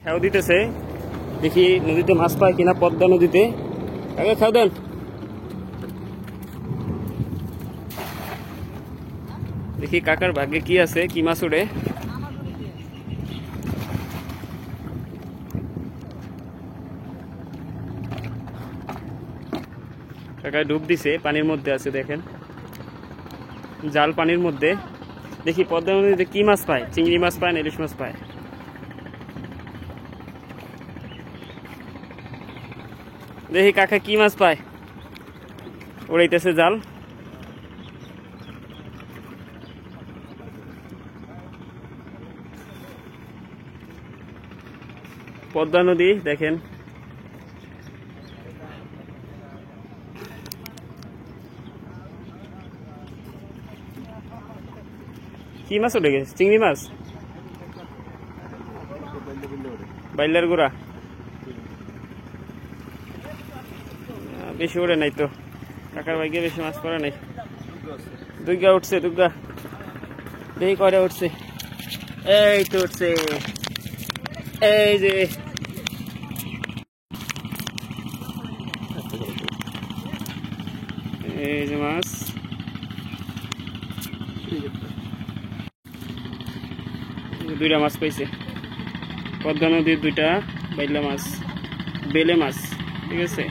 খেয়াও দিতেছে, দেখি নদীতে মাছ পায় কিনা, পদ্মা নদীতে। আগে খেয়াও দেন। দেখি কাকার ভাগ্যে কি আছে, কি মাছ উঠে। কাকায় ডুব দিছে, পানির মধ্যে আছে, দেখেন জাল পানির মধ্যে। দেখি পদ্মা নদীতে কি মাছ পায়, চিংড়ি মাছ পায় না ইলিশ মাছ পায়। দেখি কাকা কি মাছ পায়, উড়াইতেছে জাল। পদ্মা নদী দেখেন, কি মাছ উঠে গেছে, চিংড়ি মাছ, বাইলার গোড়া। বেশি ওড়ে নাই তো, কাকার ভাগ্যে বেশি মাছ পড়ে নাই। দুর্গা উঠছে, দুর্গা দেখি কয়টা উঠছে। এই তো উঠছে, এই যে এই যে মাছ। দুইটা মাছ পাইছে পদ্মা নদীর, দুইটা বাইলা মাছ, বেলে মাছ, ঠিক আছে।